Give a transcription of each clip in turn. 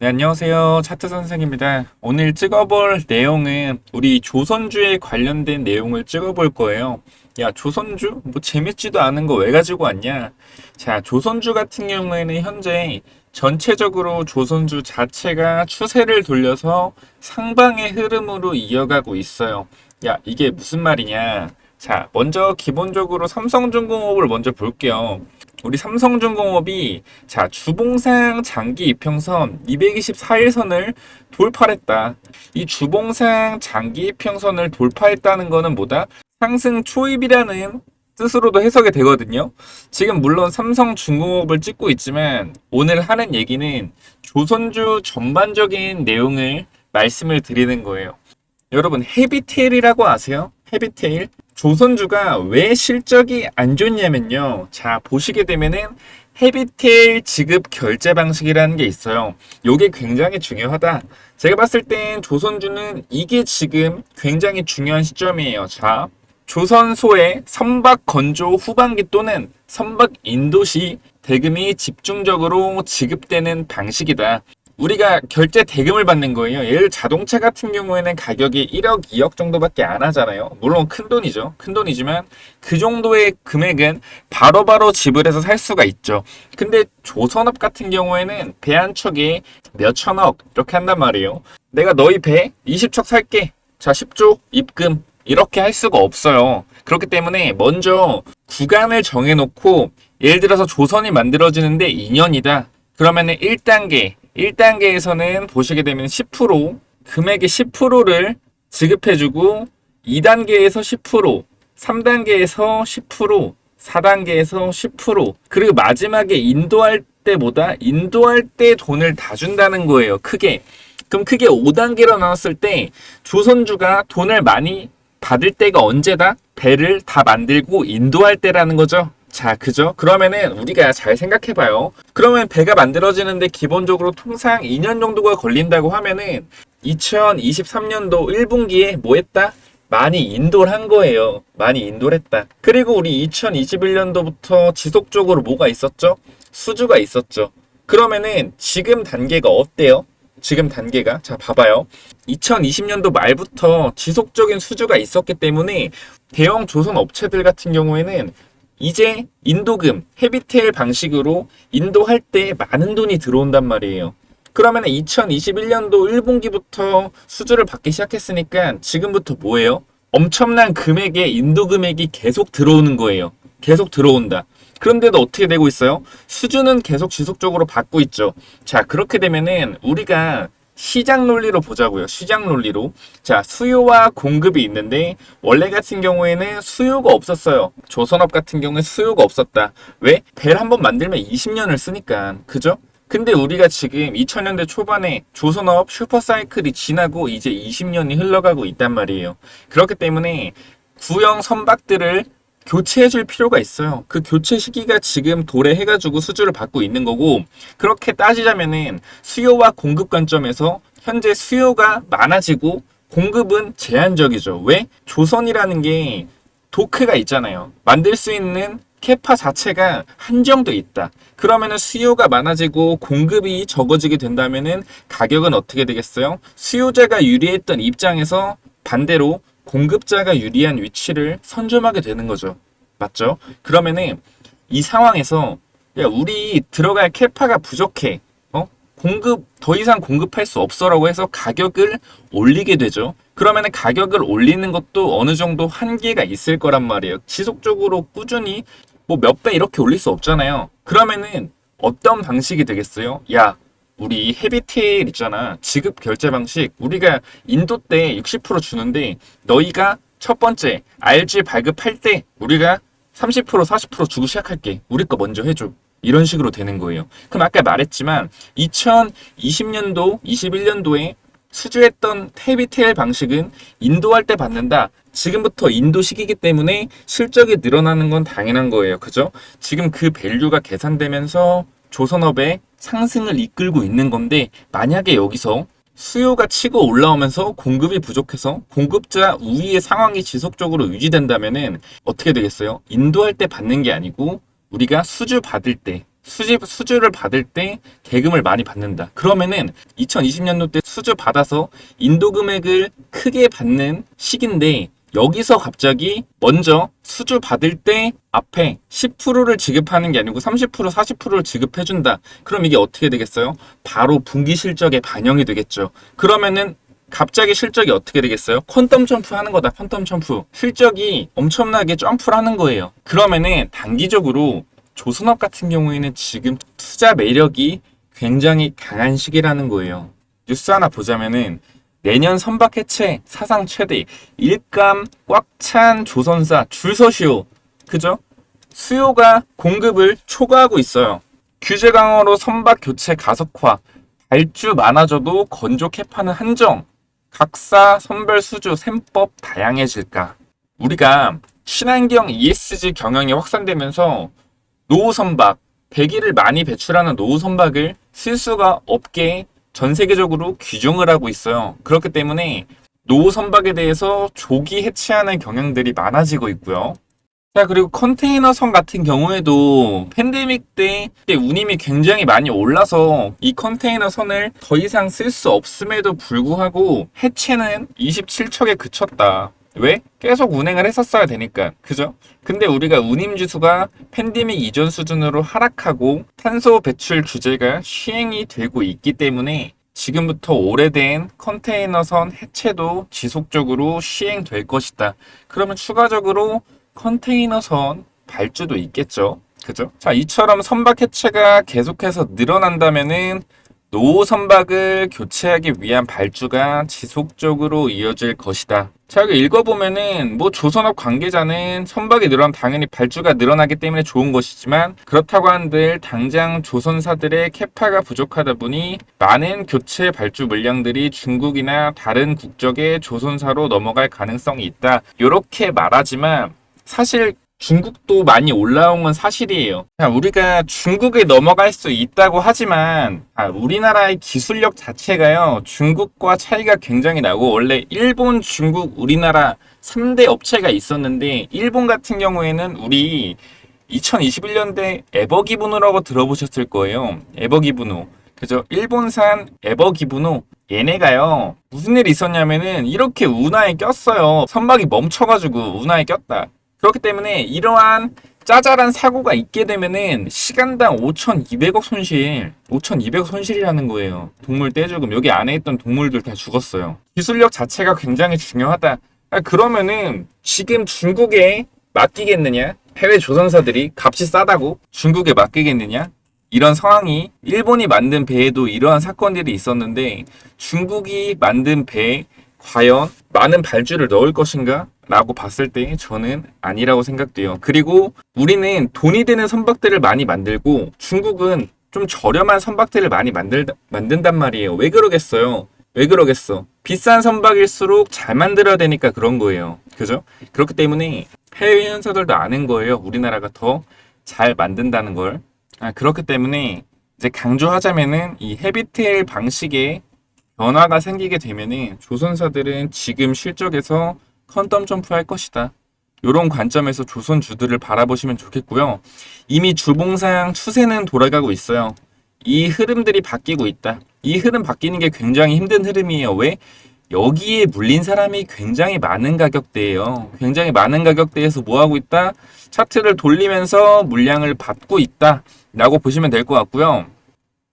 네, 안녕하세요. 차트 선생입니다. 오늘 찍어볼 내용은 우리 조선주에 관련된 내용을 찍어볼 거예요. 야, 조선주? 뭐 재밌지도 않은 거 왜 가지고 왔냐? 자, 조선주 같은 경우에는 현재 전체적으로 조선주 자체가 추세를 돌려서 상방의 흐름으로 이어가고 있어요. 야, 이게 무슨 말이냐? 자, 먼저 기본적으로 삼성중공업을 먼저 볼게요. 우리 삼성중공업이 자 주봉상 장기 이평선 224일선을 돌파했다. 이 주봉상 장기 이평선을 돌파했다는 거는 뭐다? 상승 초입이라는 뜻으로도 해석이 되거든요. 지금 물론 삼성중공업을 찍고 있지만 오늘 하는 얘기는 조선주 전반적인 내용을 말씀을 드리는 거예요. 여러분 헤비테일이라고 아세요? 헤비테일? 조선주가 왜 실적이 안 좋냐면요. 자, 보시게 되면은 헤비테일 지급 결제 방식이라는 게 있어요. 요게 굉장히 중요하다. 제가 봤을 땐 조선주는 이게 지금 굉장히 중요한 시점이에요. 자, 조선소의 선박 건조 후반기 또는 선박 인도 시 대금이 집중적으로 지급되는 방식이다. 우리가 결제 대금을 받는 거예요. 예를 자동차 같은 경우에는 가격이 1억, 2억 정도밖에 안 하잖아요. 물론 큰 돈이죠. 큰 돈이지만 그 정도의 금액은 바로바로 지불해서 살 수가 있죠. 근데 조선업 같은 경우에는 배 한 척에 몇 천억 이렇게 한단 말이에요. 내가 너희 배 20척 살게. 자, 10조 입금. 이렇게 할 수가 없어요. 그렇기 때문에 먼저 구간을 정해놓고 예를 들어서 조선이 만들어지는데 2년이다. 그러면은 1단계에서는 보시게 되면 10% 금액의 10%를 지급해주고 2단계에서 10%, 3단계에서 10%, 4단계에서 10% 그리고 마지막에 인도할 때 돈을 다 준다는 거예요. 크게. 그럼 크게 5단계로 나눴을 때 조선주가 돈을 많이 받을 때가 언제다? 배를 다 만들고 인도할 때라는 거죠. 자, 그죠? 그러면은 우리가 잘 생각해봐요. 그러면 배가 만들어지는데 기본적으로 통상 2년 정도가 걸린다고 하면은 2023년도 1분기에 뭐 했다? 많이 인도를 한 거예요. 많이 인도를 했다. 그리고 우리 2021년도부터 지속적으로 뭐가 있었죠? 수주가 있었죠. 그러면은 지금 단계가 어때요? 지금 단계가 자 봐봐요. 2020년도 말부터 지속적인 수주가 있었기 때문에 대형 조선 업체들 같은 경우에는 이제 인도금, 헤비테일 방식으로 인도할 때 많은 돈이 들어온단 말이에요. 그러면 2021년도 1분기부터 수주를 받기 시작했으니까 지금부터 뭐예요? 엄청난 금액의 인도 금액이 계속 들어오는 거예요. 계속 들어온다. 그런데도 어떻게 되고 있어요? 수주는 계속 지속적으로 받고 있죠. 자, 그렇게 되면은 우리가 시장 논리로 보자고요. 시장 논리로. 자, 수요와 공급이 있는데 원래 같은 경우에는 수요가 없었어요. 조선업 같은 경우에 수요가 없었다. 왜? 배를 한번 만들면 20년을 쓰니까. 그죠? 근데 우리가 지금 2000년대 초반에 조선업 슈퍼사이클이 지나고 이제 20년이 흘러가고 있단 말이에요. 그렇기 때문에 구형 선박들을 교체해 줄 필요가 있어요. 그 교체 시기가 지금 도래해가지고 수주를 받고 있는 거고, 그렇게 따지자면은 수요와 공급 관점에서 현재 수요가 많아지고 공급은 제한적이죠. 왜? 조선이라는 게 도크가 있잖아요. 만들 수 있는 캐파 자체가 한정돼 있다. 그러면은 수요가 많아지고 공급이 적어지게 된다면은 가격은 어떻게 되겠어요? 수요자가 유리했던 입장에서 반대로 공급자가 유리한 위치를 선점하게 되는 거죠. 맞죠? 그러면은 이 상황에서 야, 우리 들어갈 캐파가 부족해. 더 이상 공급할 수 없어라고 해서 가격을 올리게 되죠. 그러면은 가격을 올리는 것도 어느 정도 한계가 있을 거란 말이에요. 지속적으로 꾸준히 뭐 몇 배 이렇게 올릴 수 없잖아요. 그러면은 어떤 방식이 되겠어요? 야, 우리 헤비테일 있잖아. 지급 결제 방식. 우리가 인도 때 60% 주는데 너희가 첫 번째 RG 발급할 때 우리가 30% 40% 주고 시작할게. 우리 거 먼저 해줘. 이런 식으로 되는 거예요. 그럼 아까 말했지만 2020년도, 21년도에 수주했던 헤비테일 방식은 인도할 때 받는다. 지금부터 인도 시기이기 때문에 실적이 늘어나는 건 당연한 거예요. 그죠? 지금 그 밸류가 계산되면서 조선업의 상승을 이끌고 있는 건데 만약에 여기서 수요가 치고 올라오면서 공급이 부족해서 공급자 우위의 상황이 지속적으로 유지된다면은 어떻게 되겠어요? 인도할 때 받는 게 아니고 우리가 수주 받을 때 수주를 받을 때 대금을 많이 받는다. 그러면은 2020년도 때 수주 받아서 인도 금액을 크게 받는 시기인데 여기서 갑자기 먼저 수주 받을 때 앞에 10%를 지급하는 게 아니고 30%, 40%를 지급해준다. 그럼 이게 어떻게 되겠어요? 바로 분기 실적에 반영이 되겠죠. 그러면은 갑자기 실적이 어떻게 되겠어요? 퀀텀 점프 하는 거다. 퀀텀 점프. 실적이 엄청나게 점프를 하는 거예요. 그러면은 단기적으로 조선업 같은 경우에는 지금 투자 매력이 굉장히 강한 시기라는 거예요. 뉴스 하나 보자면은 내년 선박 해체 사상 최대 일감 꽉 찬 조선사 줄 서시오. 그죠? 수요가 공급을 초과하고 있어요. 규제 강화로 선박 교체 가속화, 발주 많아져도 건조 캐파는 한정, 각사 선별 수주 셈법 다양해질까? 우리가 친환경 ESG 경영이 확산되면서 노후 선박, 배기를 많이 배출하는 노후 선박을 쓸 수가 없게 전 세계적으로 규정을 하고 있어요. 그렇기 때문에 노후 선박에 대해서 조기 해체하는 경향들이 많아지고 있고요. 자, 그리고 컨테이너선 같은 경우에도 팬데믹 때 운임이 굉장히 많이 올라서 이 컨테이너선을 더 이상 쓸 수 없음에도 불구하고 해체는 27척에 그쳤다. 왜? 계속 운행을 했었어야 되니까. 그죠? 근데 우리가 운임 지수가 팬데믹 이전 수준으로 하락하고 탄소 배출 규제가 시행이 되고 있기 때문에 지금부터 오래된 컨테이너선 해체도 지속적으로 시행될 것이다. 그러면 추가적으로 컨테이너선 발주도 있겠죠. 그죠? 자, 이처럼 선박 해체가 계속해서 늘어난다면은 노후 선박을 교체하기 위한 발주가 지속적으로 이어질 것이다. 자, 여기 읽어보면은 조선업 관계자는 선박이 늘어나면 당연히 발주가 늘어나기 때문에 좋은 것이지만 그렇다고 한들 당장 조선사들의 캐파가 부족하다 보니 많은 교체 발주 물량들이 중국이나 다른 국적의 조선사로 넘어갈 가능성이 있다. 이렇게 말하지만 사실 중국도 많이 올라온 건 사실이에요. 우리가 중국에 넘어갈 수 있다고 하지만 우리나라의 기술력 자체가요. 중국과 차이가 굉장히 나고 원래 일본, 중국, 우리나라 3대 업체가 있었는데 일본 같은 경우에는 우리 2021년대 에버기브노라고 들어보셨을 거예요. 에버기브노. 그죠? 일본산 에버기브노 얘네가요. 무슨 일이 있었냐면은 이렇게 운하에 꼈어요. 선박이 멈춰가지고 운하에 꼈다. 그렇기 때문에 이러한 짜잘한 사고가 있게 되면은 시간당 5,200억 손실, 5,200억 손실이라는 거예요. 동물 떼죽음. 여기 안에 있던 동물들 다 죽었어요. 기술력 자체가 굉장히 중요하다. 그러면은 지금 중국에 맡기겠느냐? 해외 조선사들이 값이 싸다고 중국에 맡기겠느냐? 이런 상황이 일본이 만든 배에도 이러한 사건들이 있었는데 중국이 만든 배에 과연 많은 발주를 넣을 것인가? 라고 봤을 때 저는 아니라고 생각돼요. 그리고 우리는 돈이 되는 선박들을 많이 만들고 중국은 좀 저렴한 선박들을 많이 만든단 말이에요. 왜 그러겠어요? 왜 그러겠어? 비싼 선박일수록 잘 만들어야 되니까 그런 거예요. 그죠? 그렇기 때문에 해외 현사들도 아는 거예요. 우리나라가 더 잘 만든다는 걸. 그렇기 때문에 이제 강조하자면은 이 헤비테일 방식의 변화가 생기게 되면은 조선사들은 지금 실적에서 컨텀 점프할 것이다. 이런 관점에서 조선주들을 바라보시면 좋겠고요. 이미 주봉상 추세는 돌아가고 있어요. 이 흐름들이 바뀌고 있다. 이 흐름 바뀌는 게 굉장히 힘든 흐름이에요. 왜? 여기에 물린 사람이 굉장히 많은 가격대예요. 굉장히 많은 가격대에서 뭐하고 있다? 차트를 돌리면서 물량을 받고 있다. 라고 보시면 될 것 같고요.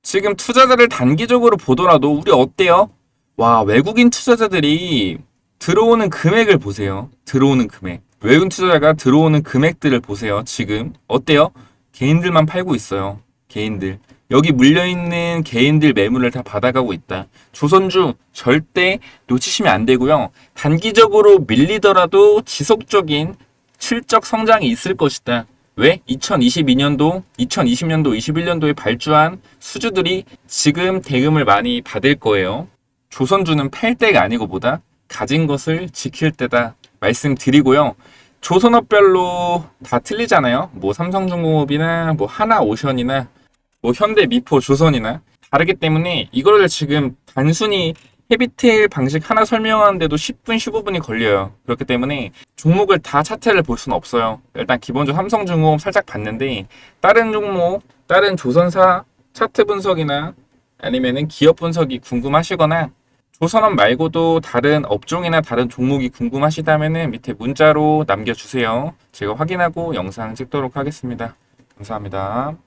지금 투자자를 단기적으로 보더라도 우리 어때요? 와, 외국인 투자자들이 들어오는 금액을 보세요. 들어오는 금액. 외국인 투자자가 들어오는 금액들을 보세요. 지금 어때요? 개인들만 팔고 있어요. 개인들. 여기 물려있는 개인들 매물을 다 받아가고 있다. 조선주 절대 놓치시면 안 되고요. 단기적으로 밀리더라도 지속적인 실적 성장이 있을 것이다. 왜? 2022년도, 2020년도, 21년도에 발주한 수주들이 지금 대금을 많이 받을 거예요. 조선주는 팔 때가 아니고 뭐다? 가진 것을 지킬 때다 말씀드리고요. 조선업별로 다 틀리잖아요. 삼성중공업이나 하나오션이나 현대미포, 조선이나 다르기 때문에 이거를 지금 단순히 헤비테일 방식 하나 설명하는데도 10분, 15분이 걸려요. 그렇기 때문에 종목을 다 차트를 볼 수는 없어요. 일단 기본적으로 삼성중공업 살짝 봤는데 다른 종목, 다른 조선사 차트 분석이나 아니면은 기업 분석이 궁금하시거나 조선업 말고도 다른 업종이나 다른 종목이 궁금하시다면은 밑에 문자로 남겨주세요. 제가 확인하고 영상 찍도록 하겠습니다. 감사합니다.